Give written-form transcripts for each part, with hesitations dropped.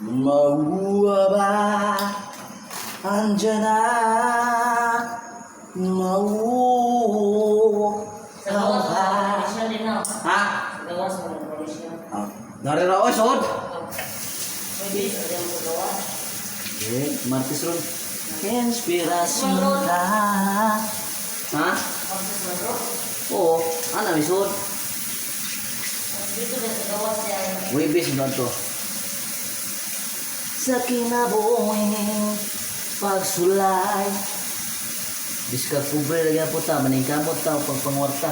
Mabuha ba? Andyan na. Mabuha Sa gawas mo, ba? siya din na. Ha? Sa gawas mo, siya. Ah, narira ko, sod. Pwede sa diyan sa gawas. Eh, Martis ron. Inspirasyon ka. Ha? Pagkas man ro. Oo, ano, may sod. Dito din sa gawas niya. Wibis ba to? Sa kinabuhing pagsulay Biska kubre lagi po ta, maningkamot ta, pagpangwarta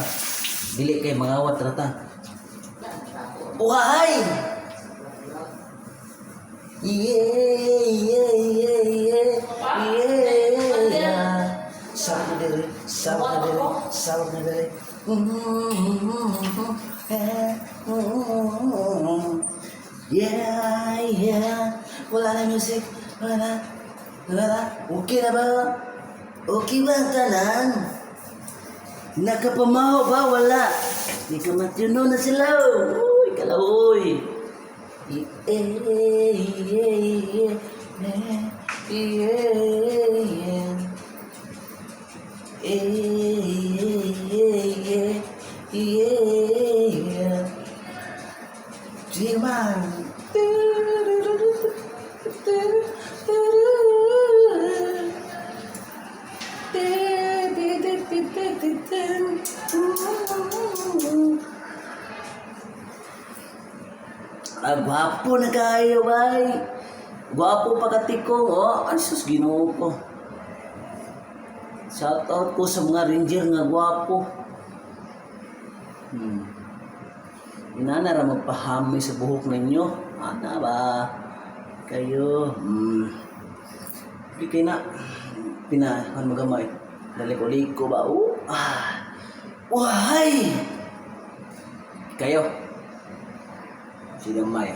Dili kay mangawat rata Uhay! Yeah Sawag na diri, sawag na diri, sawag na diri Yeah Wala na music, wala na Okay na ba? Okay ba ang tanan? Nakapamaho ba? Wala. Di ka matyuno na sila. Uy, kalahoy. Diman. Gwapo na kayo, bay. Gwapo pagkatikong, oh. Ay, sus, ginoo ko. Shout out ko sa mga ranger nga gwapo. Inana ra magpahamay sa buhok ninyo. Ana ba? Kayo. Di kayo na. Pinahan magamay. Daliko-liko ba? Wahay! Kayo. Si Gamay.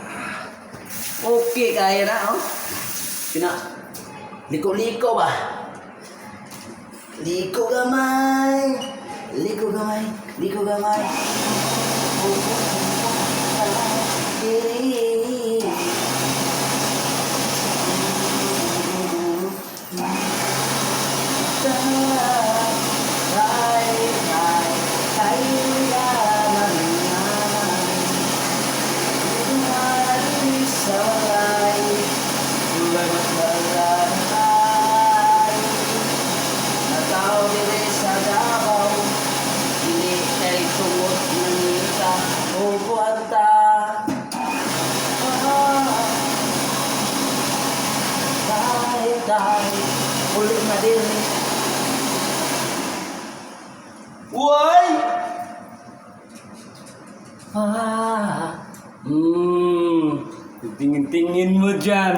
Okay, kaya na, oh. Liko-liko ba? Liko gamay. Liko gamay. Liko gamay. Ulit na din. Uy! Tingin-tingin mo dyan.